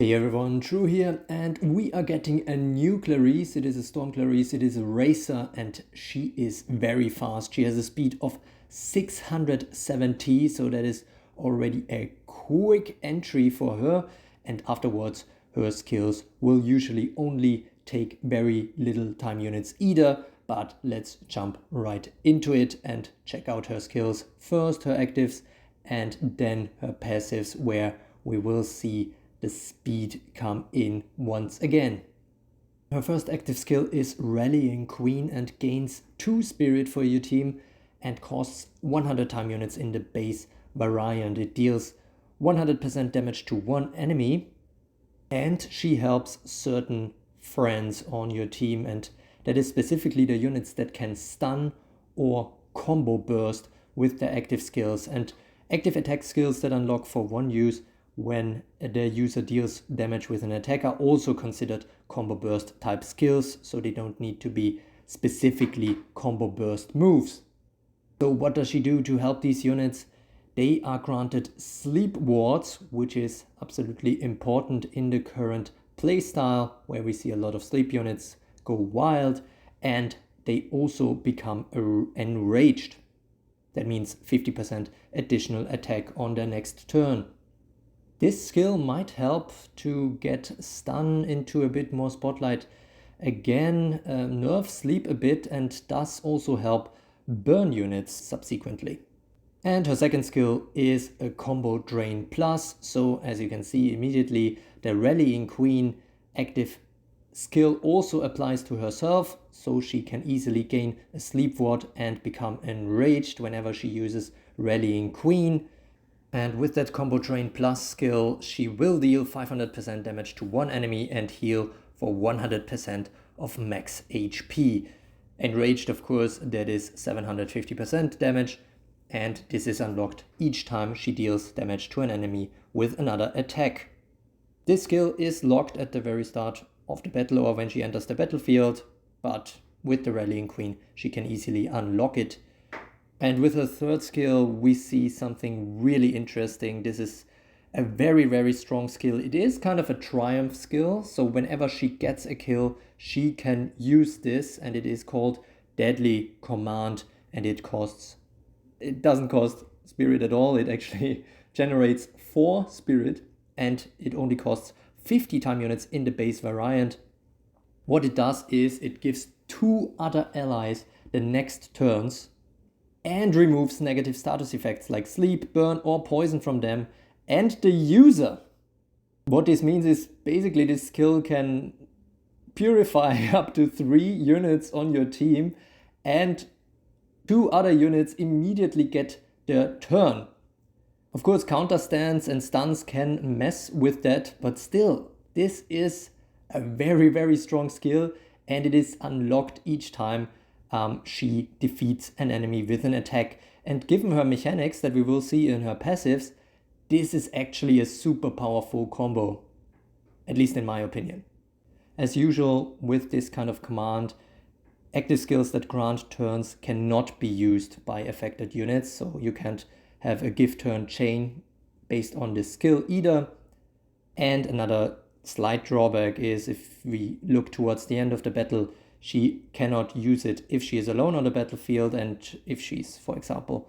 Hey everyone, Drew here, and we are getting a new Clarice. It is a Storm Clarice, it is a racer, and she is very fast. She has a speed of 670, so that is already a quick entry for her, and afterwards her skills will usually only take very little time units either, but let's jump right into it and check out her skills. First her actives and then her passives, where we will see the speed come in once again. Her first active skill is Rallying Queen and gains 2 spirit for your team and costs 100 time units in the base variant. It deals 100% damage to one enemy, and she helps certain friends on your team, and that is specifically the units that can stun or combo burst with their active skills, and active attack skills that unlock for one use when the user deals damage with an attack are also considered combo burst type skills, so they don't need to be specifically combo burst moves. So what does she do to help these units? They are granted sleep wards, which is absolutely important in the current playstyle where we see a lot of sleep units go wild, and they also become enraged. That means 50% additional attack on their next turn. This skill might help to get stun into a bit more spotlight again, nerf sleep a bit, and does also help burn units subsequently. And her second skill is a combo drain plus, so as you can see immediately, the Rallying Queen active skill also applies to herself, so she can easily gain a sleep ward and become enraged whenever she uses Rallying Queen. And with that combo drain plus skill, she will deal 500% damage to one enemy and heal for 100% of max HP. Enraged, of course, that is 750% damage, and this is unlocked each time she deals damage to an enemy with another attack. This skill is locked at the very start of the battle or when she enters the battlefield, but with the Rallying Queen she can easily unlock it. And with her third skill we see something really interesting. This is a very strong skill. It is kind of a triumph skill, so whenever she gets a kill she can use this, and it is called Deadly Command, and it doesn't cost spirit at all. It actually generates 4 spirit and it only costs 50 time units in the base variant. What it does is it gives 2 other allies the next turns and removes negative status effects like sleep, burn or poison from them and the user. What this means is basically this skill can purify up to 3 units on your team, and 2 other units immediately get their turn. Of course, counter stands and stuns can mess with that, but still, this is a very strong skill, and it is unlocked each time she defeats an enemy with an attack. And given her mechanics that we will see in her passives, this is actually a super powerful combo, at least in my opinion. As usual with this kind of command, active skills that grant turns cannot be used by affected units, so you can't have a give turn chain based on this skill either. And another slight drawback is if we look towards the end of the battle, she cannot use it if she is alone on the battlefield, and if she's, for example,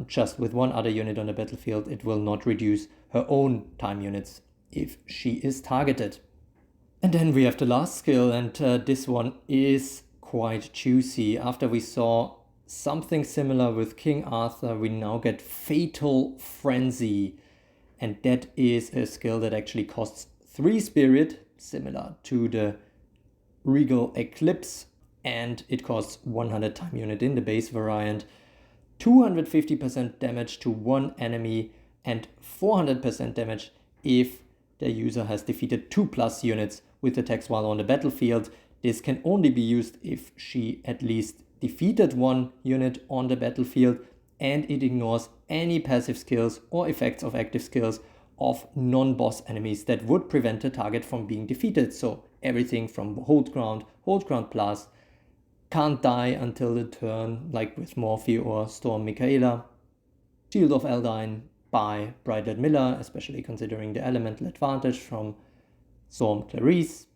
just with one other unit on the battlefield, it will not reduce her own time units if she is targeted. And then we have the last skill, and this one is quite juicy. After we saw something similar with King Arthur, we now get Fatal Frenzy, and that is a skill that actually costs 3 spirit, similar to the Regal Eclipse, and it costs 100 time unit in the base variant, 250% damage to one enemy, and 400% damage if the user has defeated 2+ units with attacks while on the battlefield. This can only be used if she at least defeated 1 unit on the battlefield, and it ignores any passive skills or effects of active skills of non-boss enemies that would prevent the target from being defeated. So everything from hold ground plus, can't die until the turn, like with Morphe or Storm Michaela, Shield of Eldine by Bright Ludmilla, especially considering the elemental advantage from Storm Clarice,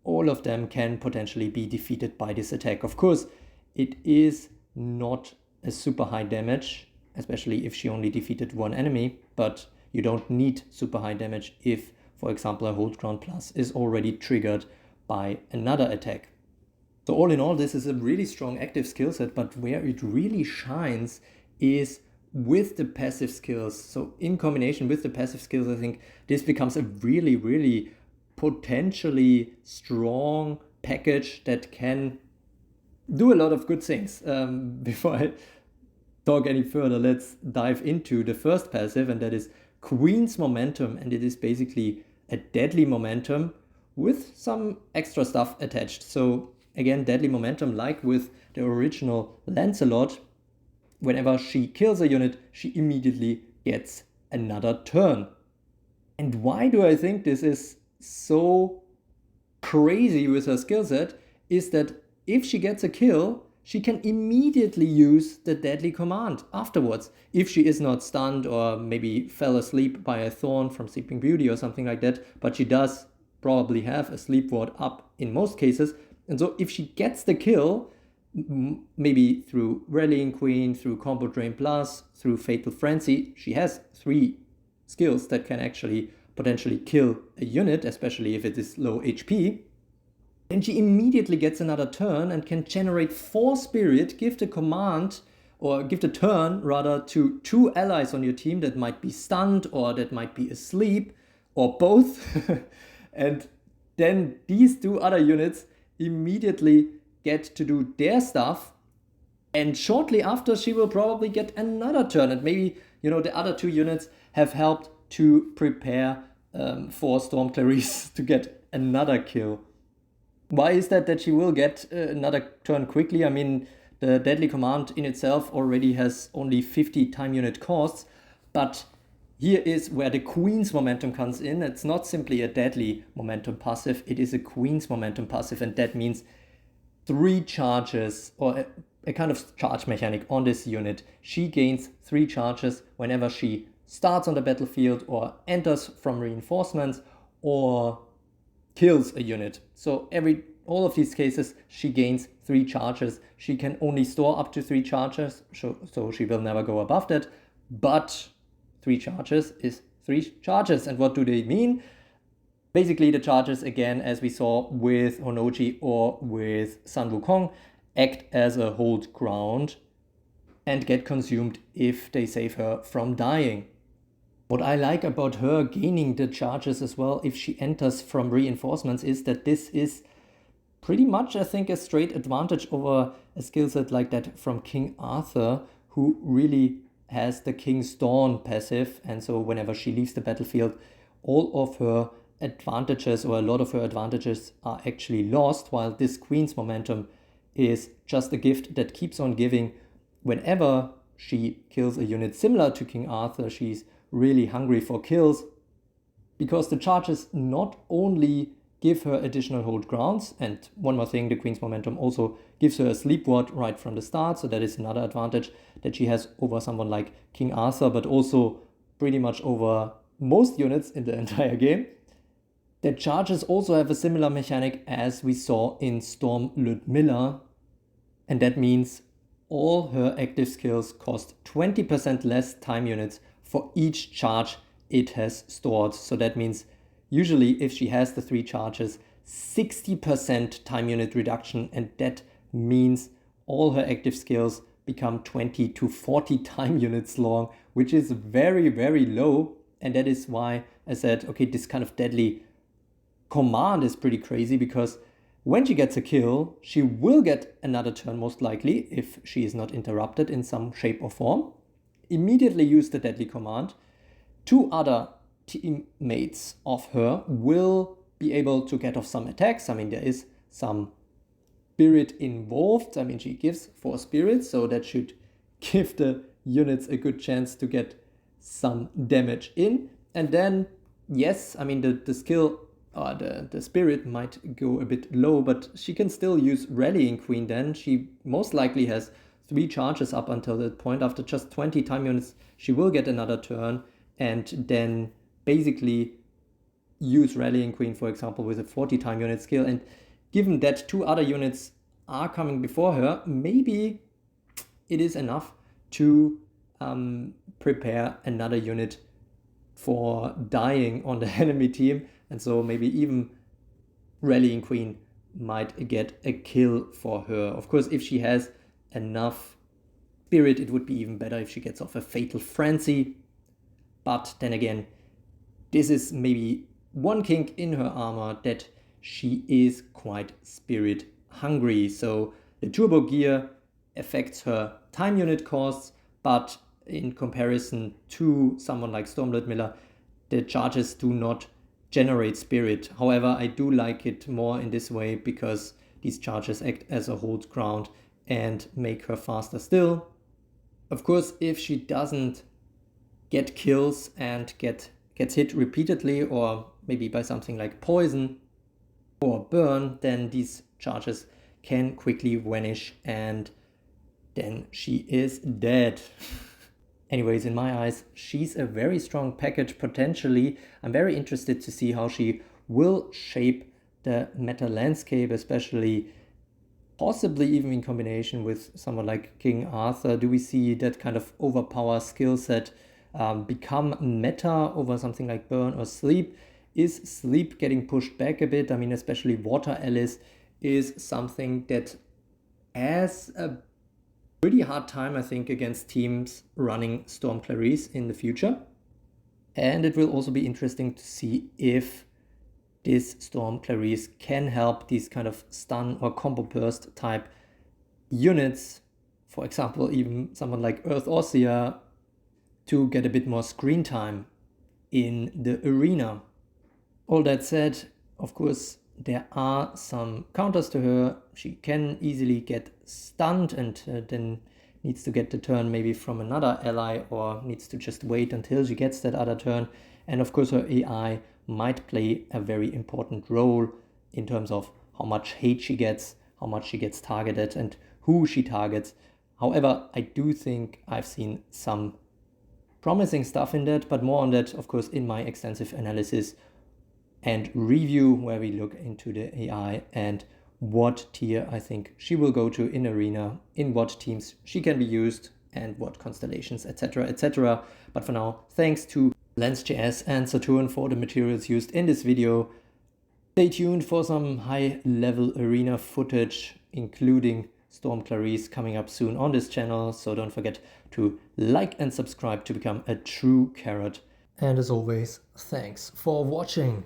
all of them can potentially be defeated by this attack. Of course, it is not a super high damage, especially if she only defeated one enemy, but you don't need super high damage if, for example, a Hold Ground Plus is already triggered by another attack. So all in all, this is a really strong active skill set, but where it really shines is with the passive skills. So in combination with the passive skills, I think this becomes a really, really potentially strong package that can do a lot of good things. Before I talk any further, let's dive into the first passive, and that is Queen's Momentum, and it is basically a deadly momentum with some extra stuff attached. So again, deadly momentum, like with the original Lancelot, whenever she kills a unit, she immediately gets another turn. And why do I think this is so crazy with her skill set is that if she gets a kill, she can immediately use the deadly command afterwards. If she is not stunned or maybe fell asleep by a thorn from Sleeping Beauty or something like that, but she does probably have a sleep ward up in most cases. And so if she gets the kill, maybe through Rallying Queen, through Combo Drain Plus, through Fatal Frenzy, she has 3 skills that can actually potentially kill a unit, especially if it is low HP. Then she immediately gets another turn and can generate 4 spirit, give the command, or give the turn rather, to 2 allies on your team that might be stunned or that might be asleep, or both. And then these 2 other units immediately get to do their stuff, and shortly after she will probably get another turn, and maybe, you know, the other 2 units have helped to prepare for Storm Clarice to get another kill. Why is that she will get another turn quickly? I mean, the deadly command in itself already has only 50 time unit costs, but here is where the Queen's Momentum comes in. It's not simply a deadly momentum passive, it is a Queen's Momentum passive, and that means 3 charges, or a kind of charge mechanic on this unit. She gains 3 charges whenever she starts on the battlefield or enters from reinforcements or kills a unit. So all of these cases, she gains 3 charges. She can only store up to 3 charges, so she will never go above that, but 3 charges is 3 charges. And what do they mean? Basically, the charges, again, as we saw with Honoji or with Sun Wukong, act as a hold ground and get consumed if they save her from dying. What I like about her gaining the charges as well if she enters from reinforcements is that this is pretty much, I think, a straight advantage over a skill set like that from King Arthur, who really has the King's Dawn passive, and so whenever she leaves the battlefield, all of her advantages, or a lot of her advantages, are actually lost, while this Queen's Momentum is just a gift that keeps on giving. Whenever she kills a unit similar to King Arthur, she's really hungry for kills, because the charges not only give her additional hold grounds, and one more thing, the Queen's Momentum also gives her a sleep ward right from the start, so that is another advantage that she has over someone like King Arthur, but also pretty much over most units in the entire game. The charges also have a similar mechanic as we saw in Storm Ludmilla, and that means all her active skills cost 20% less time units for each charge it has stored. So that means usually if she has the 3 charges, 60% time unit reduction, and that means all her active skills become 20 to 40 time units long, which is very, very low. And that is why I said, okay, this kind of deadly command is pretty crazy, because when she gets a kill, she will get another turn most likely if she is not interrupted in some shape or form. Immediately use the deadly command. 2 other teammates of her will be able to get off some attacks. I mean, there is some spirit involved. I mean, she gives 4 spirits, so that should give the units a good chance to get some damage in. And then, yes, I mean, the skill, the spirit might go a bit low, but she can still use Rallying Queen then. She most likely has 3 charges up until that point. After just 20 time units, she will get another turn, and then basically use Rallying Queen, for example, with a 40 time unit skill. And given that 2 other units are coming before her, maybe it is enough to prepare another unit for dying on the enemy team. And so maybe even Rallying Queen might get a kill for her. Of course, if she has enough spirit, it would be even better if she gets off a Fatal Frenzy. But then again, this is maybe one kink in her armor, that she is quite spirit hungry. So the turbo gear affects her time unit costs, but in comparison to someone like Storm Ludmilla, the charges do not generate spirit. However, I do like it more in this way because these charges act as a hold ground and make her faster still. Of course, if she doesn't get kills and gets hit repeatedly, or maybe by something like poison or burn, then these charges can quickly vanish and then she is dead. Anyways, in my eyes, she's a very strong package potentially. I'm very interested to see how she will shape the meta landscape, especially possibly even in combination with someone like King Arthur. Do we see that kind of overpower skill set become meta over something like Burn or Sleep? Is Sleep getting pushed back a bit? I mean, especially Water Alice is something that has a pretty hard time, I think, against teams running Storm Clarice in the future. And it will also be interesting to see if this Storm Clarice can help these kind of stun or combo burst type units, for example, even someone like Earth Ossia, to get a bit more screen time in the arena. All that said, of course, there are some counters to her. She can easily get stunned and then needs to get the turn maybe from another ally, or needs to just wait until she gets that other turn. And of course, her AI might play a very important role in terms of how much hate she gets, how much she gets targeted, and who she targets. However, I do think I've seen some promising stuff in that, but more on that, of course, in my extensive analysis and review, where we look into the AI and what tier I think she will go to in arena, in what teams she can be used, and what constellations, etc., etc. But for now, thanks to LensJS and Saturn for the materials used in this video. Stay tuned for some high-level arena footage, including Storm Clarice, coming up soon on this channel. So don't forget to like and subscribe to become a true carrot. And as always, thanks for watching.